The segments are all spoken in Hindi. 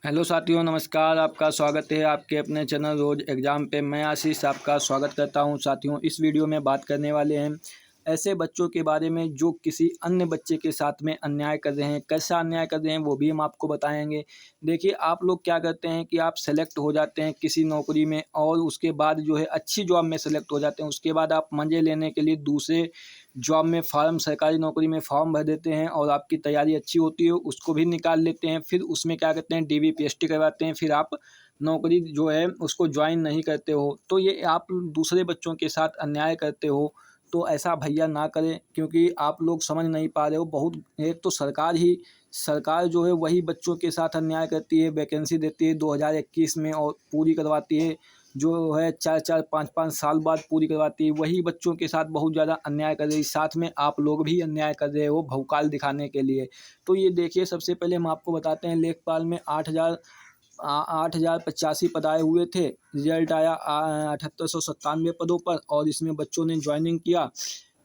हेलो साथियों, नमस्कार। आपका स्वागत है आपके अपने चैनल रोज एग्ज़ाम पे। मैं आशीष आपका स्वागत करता हूं। साथियों, इस वीडियो में बात करने वाले हैं ऐसे बच्चों के बारे में जो किसी अन्य बच्चे के साथ में अन्याय कर रहे हैं। कैसा अन्याय कर रहे हैं वो भी हम आपको बताएंगे। देखिए, आप लोग क्या करते हैं कि आप सेलेक्ट हो जाते हैं किसी नौकरी में और उसके बाद जो है अच्छी जॉब में सेलेक्ट हो जाते हैं। उसके बाद आप मज़े लेने के लिए दूसरे जॉब में फॉर्म, सरकारी नौकरी में फॉर्म भर देते हैं और आपकी तैयारी अच्छी होती है, उसको भी निकाल लेते हैं। फिर उसमें क्या करते हैं, डीवीपीएसटी करवाते हैं। फिर आप नौकरी जो है उसको ज्वाइन नहीं करते हो, तो ये आप दूसरे बच्चों के साथ अन्याय करते हो। तो ऐसा भैया ना करें, क्योंकि आप लोग समझ नहीं पा रहे हो। बहुत एक तो सरकार जो है वही बच्चों के साथ अन्याय करती है, वैकेंसी देती है 2021 में और पूरी करवाती है, जो है 4-4 5-5 साल बाद पूरी करवाती है। वही बच्चों के साथ बहुत ज़्यादा अन्याय कर रही है। साथ में आप लोग भी अन्याय कर रहे हो भौकाल दिखाने के लिए। तो ये देखिए, सबसे पहले हम आपको बताते हैं, लेखपाल में 8,085 पद आए हुए थे। रिजल्ट आया 7897 पदों पर और इसमें बच्चों ने ज्वाइनिंग किया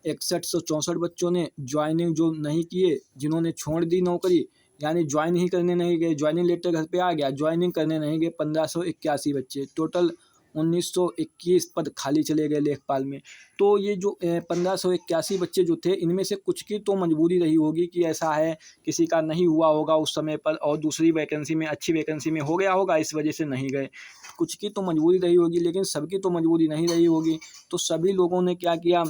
6164 बच्चों ने। ज्वाइनिंग जो नहीं किए, जिन्होंने छोड़ दी नौकरी, यानी ज्वाइन ही करने नहीं गए, ज्वाइनिंग लेटर घर पे आ गया, ज्वाइनिंग करने नहीं गए, 1581 बच्चे। टोटल 1921 पद खाली चले गए लेखपाल में। तो ये जो 1581 बच्चे जो थे, इनमें से कुछ की तो मजबूरी रही होगी कि ऐसा है, किसी का नहीं हुआ होगा उस समय पर और दूसरी वैकेंसी में, अच्छी वैकेंसी में हो गया होगा, इस वजह से नहीं गए। कुछ की तो मजबूरी रही होगी, लेकिन सबकी तो मजबूरी नहीं रही होगी। तो सभी लोगों ने क्या किया,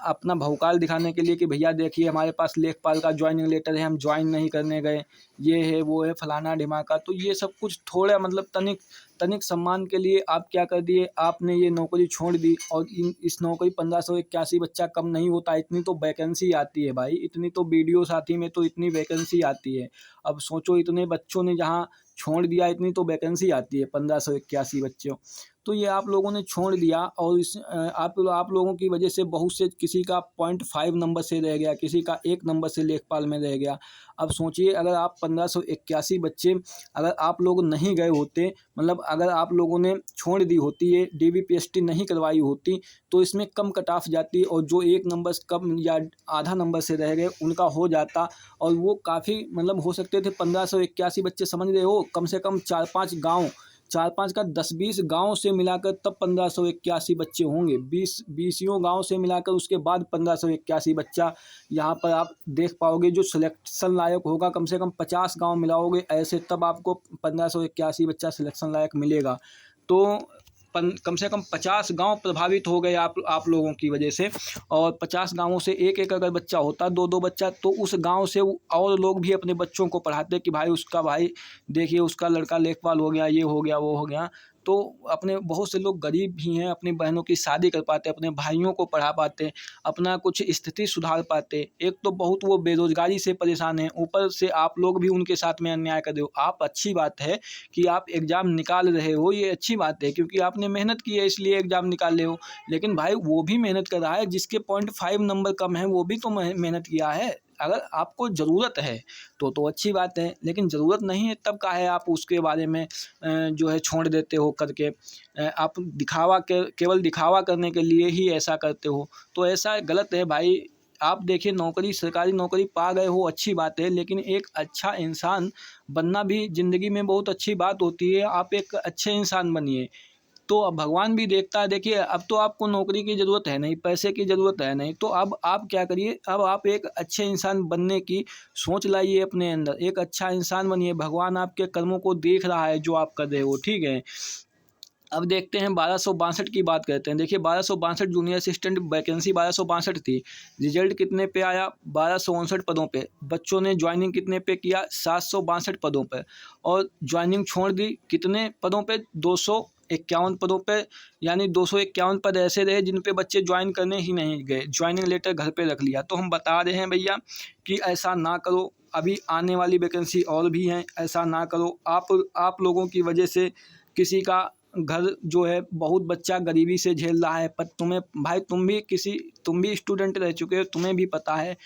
अपना भौकाल दिखाने के लिए कि भैया देखिए, हमारे पास लेखपाल का ज्वाइनिंग लेटर है, हम ज्वाइन नहीं करने गए, ये है वो है फलाना ढिमाका। तो ये सब कुछ थोड़ा मतलब तनिक तनिक सम्मान के लिए आप क्या कर दिए, आपने ये नौकरी छोड़ दी। और इस नौकरी 1581 बच्चा कम नहीं होता, इतनी तो वैकेंसी आती है भाई, इतनी तो बीडीओ साथी में तो इतनी वैकेंसी आती है। अब सोचो, इतने बच्चों ने जहाँ छोड़ दिया, इतनी तो वैकेंसी आती है 1581 बच्चों। तो ये आप लोगों ने छोड़ दिया और आप लोगों की वजह से बहुत से, किसी का 0.5 नंबर से रह गया, किसी का 1 नंबर से लेखपाल में रह गया। अब सोचिए, अगर आप 1581 बच्चे, अगर आप लोग नहीं गए होते, मतलब अगर आप लोगों ने छोड़ दी होती है, डीवीपीएसटी नहीं करवाई होती, तो इसमें कम कट ऑफ जाती और जो 1 नंबर कम या आधा नंबर से रह गए उनका हो जाता। और वो काफ़ी मतलब हो सकते थे 1581 बच्चे, समझ रहे हो, कम से कम 4-5 गाँव, 4-5 का 10-20 गाँव से मिलाकर तब 1581 बच्चे होंगे। 20 गाँव से मिलाकर उसके बाद 1581 बच्चा यहाँ पर आप देख पाओगे। जो सिलेक्शन लायक होगा, कम से कम 50 गाँव मिलाओगे ऐसे, तब आपको 1581 बच्चा सिलेक्शन लायक मिलेगा। तो कम से कम 50 गांव प्रभावित हो गए आप लोगों की वजह से। और 50 गांवों से एक एक अगर बच्चा होता, 2-2 बच्चा, तो उस गांव से और लोग भी अपने बच्चों को पढ़ाते कि भाई उसका भाई देखिए, उसका लड़का लेखपाल हो गया, ये हो गया, वो हो गया। तो अपने बहुत से लोग गरीब भी हैं, अपनी बहनों की शादी कर पाते, अपने भाइयों को पढ़ा पाते, अपना कुछ स्थिति सुधार पाते। एक तो बहुत वो बेरोजगारी से परेशान हैं, ऊपर से आप लोग भी उनके साथ में अन्याय कर रहे हो। आप, अच्छी बात है कि आप एग्ज़ाम निकाल रहे हो, ये अच्छी बात है, क्योंकि आपने मेहनत की है इसलिए एग्ज़ाम निकाल रहे हो। लेकिन भाई, वो भी मेहनत कर रहा है जिसके 0.5 नंबर कम है, वो भी तो मेहनत किया है। अगर आपको ज़रूरत है तो अच्छी बात है, लेकिन ज़रूरत नहीं है तब काहे आप उसके बारे में जो है छोड़ देते हो करके। आप केवल दिखावा करने के लिए ही ऐसा करते हो, तो ऐसा गलत है भाई। आप देखिए, नौकरी, सरकारी नौकरी पा गए हो, अच्छी बात है, लेकिन एक अच्छा इंसान बनना भी ज़िंदगी में बहुत अच्छी बात होती है। आप एक अच्छे इंसान बनिए, तो अब भगवान भी देखता है। देखिए, अब तो आपको नौकरी की ज़रूरत है नहीं, पैसे की ज़रूरत है नहीं, तो अब आप क्या करिए, अब आप एक अच्छे इंसान बनने की सोच लाइए अपने अंदर, एक अच्छा इंसान बनिए। भगवान आपके कर्मों को देख रहा है जो आप कर रहे हो, ठीक है। अब देखते हैं 1262 की बात करते हैं। देखिए, 1262 जूनियर असिस्टेंट वैकेंसी 1262 थी। रिजल्ट कितने पे आया, 1259 पदों पे। बच्चों ने ज्वाइनिंग कितने पे किया, 762 पदों पर। और ज्वाइनिंग छोड़ दी कितने पदों पे, 251 पदों पे। यानी 251 पद ऐसे रहे जिन पे बच्चे ज्वाइन करने ही नहीं गए, ज्वाइनिंग लेटर घर पे रख लिया। तो हम बता रहे हैं भैया कि ऐसा ना करो, अभी आने वाली वैकेंसी और भी हैं, ऐसा ना करो। आप लोगों की वजह से किसी का घर जो है, बहुत बच्चा गरीबी से झेल रहा है। पर तुम्हें भाई, तुम भी स्टूडेंट रह चुके हो, तुम्हें भी पता है।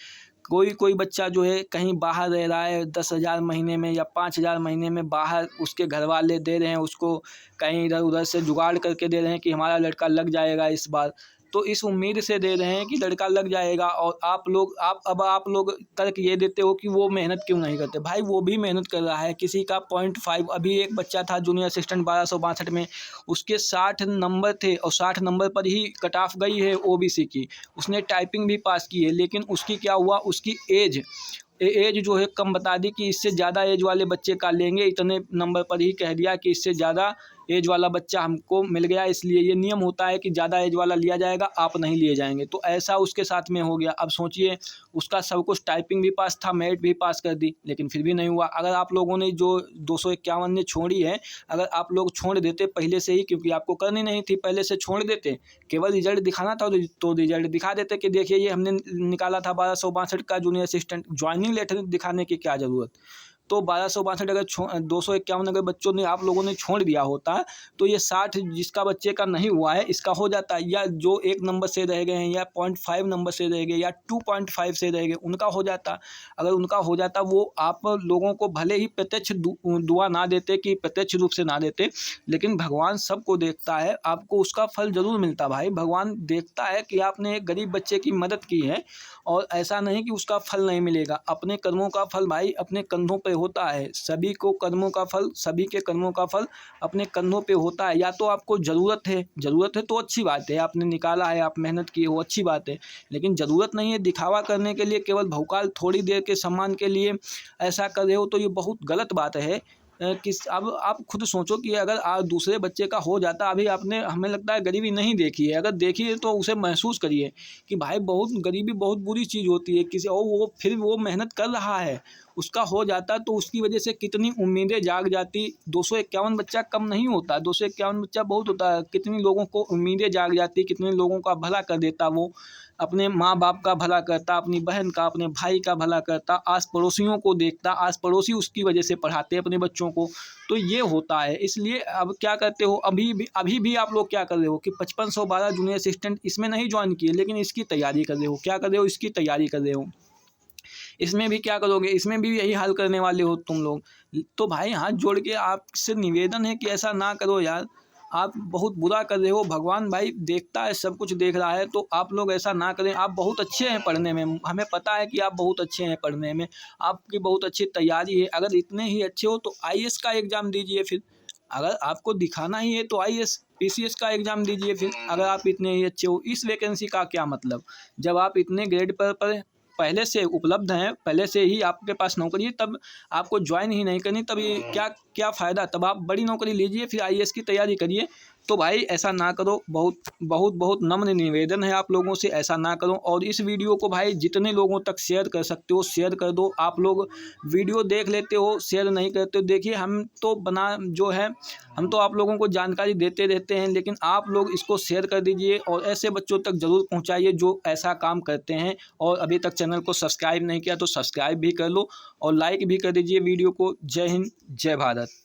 कोई कोई बच्चा जो है कहीं बाहर रह रहा है, 10,000 महीने में या 5,000 महीने में बाहर, उसके घर वाले दे रहे हैं उसको, कहीं इधर उधर से जुगाड़ करके दे रहे हैं कि हमारा लड़का लग जाएगा इस बार। तो इस उम्मीद से दे रहे हैं कि लड़का लग जाएगा। और आप लोग तर्क ये देते हो कि वो मेहनत क्यों नहीं करते। भाई वो भी मेहनत कर रहा है, किसी का 0.5, अभी एक बच्चा था जूनियर असिस्टेंट 1262 में, उसके 60 नंबर थे और 60 नंबर पर ही कट ऑफ गई है ओबीसी की। उसने टाइपिंग भी पास की है, लेकिन उसकी क्या हुआ, उसकी एज जो है कम बता दी कि इससे ज़्यादा एज वाले बच्चे का लेंगे, इतने नंबर पर ही कह दिया कि इससे ज़्यादा एज वाला बच्चा हमको मिल गया, इसलिए ये नियम होता है कि ज़्यादा एज वाला लिया जाएगा, आप नहीं लिए जाएंगे। तो ऐसा उसके साथ में हो गया। अब सोचिए, उसका सब कुछ टाइपिंग भी पास था, मेरिट भी पास कर दी, लेकिन फिर भी नहीं हुआ। अगर आप लोगों ने जो 251 ने छोड़ी है, अगर आप लोग छोड़ देते पहले से ही, क्योंकि आपको करनी नहीं थी, पहले से छोड़ देते, केवल रिजल्ट दिखाना था तो रिजल्ट दिखा देते कि देखिए ये हमने निकाला था 1262 का जूनियर असिस्टेंट, ज्वाइनिंग लेटर दिखाने की क्या ज़रूरत। तो 1262 अगर 251 अगर बच्चों ने आप लोगों ने छोड़ दिया होता, तो ये 60 जिसका बच्चे का नहीं हुआ है इसका हो जाता, या जो 1 नंबर से रह गए हैं, या 0.5 नंबर से रह गए, या 2.5 से रह गए, उनका हो जाता। अगर उनका हो जाता, वो आप लोगों को भले ही प्रत्यक्ष दुआ ना देते, कि प्रत्यक्ष रूप से ना देते, लेकिन भगवान सबको देखता है, आपको उसका फल ज़रूर मिलता। भाई भगवान देखता है कि आपने एक गरीब बच्चे की मदद की है, और ऐसा नहीं कि उसका फल नहीं मिलेगा। अपने कर्मों का फल भाई अपने कंधों पे होता है। सभी को कर्मों का फल, सभी के कर्मों का फल अपने कंधों पे होता है। या तो आपको ज़रूरत है तो अच्छी बात है, आपने निकाला है, आप मेहनत की हो, अच्छी बात है, लेकिन ज़रूरत नहीं है दिखावा करने के लिए, केवल भौकाल थोड़ी देर के सम्मान के लिए ऐसा कर रहे हो, तो ये बहुत गलत बात है। अब आप खुद सोचो कि अगर दूसरे बच्चे का हो जाता, अभी आपने, हमें लगता है, गरीबी नहीं देखी है, अगर देखी है तो उसे महसूस करिए कि भाई बहुत गरीबी बहुत बुरी चीज़ होती है। किसी और वो फिर वो मेहनत कर रहा है, उसका हो जाता तो उसकी वजह से कितनी उम्मीदें जाग जाती। 251 बच्चा कम नहीं होता, 251 बच्चा बहुत होता है। कितनी लोगों को उम्मीदें जाग जाती, कितने लोगों का भला कर देता, वो अपने माँ बाप का भला करता, अपनी बहन का, अपने भाई का भला करता, आस पड़ोसियों को देखता, आस पड़ोसी उसकी वजह से पढ़ाते अपने बच्चों को। तो ये होता है। इसलिए अब क्या करते हो, अभी भी आप लोग क्या कर रहे हो कि 5512 जूनियर असिस्टेंट इसमें नहीं ज्वाइन किए, लेकिन इसकी तैयारी कर रहे हो। क्या कर रहे हो, इसकी तैयारी कर रहे हो। इसमें भी क्या करोगे, इसमें भी यही हाल करने वाले हो तुम लोग। तो भाई हाथ जोड़ के आपसे निवेदन है कि ऐसा ना करो यार, आप बहुत बुरा कर रहे हो। भगवान भाई देखता है, सब कुछ देख रहा है, तो आप लोग ऐसा ना करें। आप बहुत अच्छे हैं पढ़ने में, हमें पता है कि आप बहुत अच्छे हैं पढ़ने में, आपकी बहुत अच्छी तैयारी है। अगर इतने ही अच्छे हो तो आईएएस का एग्ज़ाम दीजिए। फिर अगर आपको दिखाना ही है तो आईएएस पीसीएस का एग्ज़ाम दीजिए। फिर अगर आप इतने ही अच्छे हो, इस वैकेंसी का क्या मतलब, जब आप इतने ग्रेड पर पहले से उपलब्ध हैं, पहले से ही आपके पास नौकरी है, तब आपको ज्वाइन ही नहीं करनी, तब ये क्या फ़ायदा। तब आप बड़ी नौकरी लीजिए, फिर आईएएस की तैयारी करिए। तो भाई ऐसा ना करो, बहुत नम्र निवेदन है आप लोगों से, ऐसा ना करो। और इस वीडियो को भाई जितने लोगों तक शेयर कर सकते हो शेयर कर दो। आप लोग वीडियो देख लेते हो, शेयर नहीं करते हो। देखिए हम तो आप लोगों को जानकारी देते रहते हैं, लेकिन आप लोग इसको शेयर कर दीजिए और ऐसे बच्चों तक ज़रूर पहुंचाइए जो ऐसा काम करते हैं। और अभी तक चैनल को सब्सक्राइब नहीं किया तो सब्सक्राइब भी कर लो और लाइक भी कर दीजिए वीडियो को। जय हिंद, जय भारत।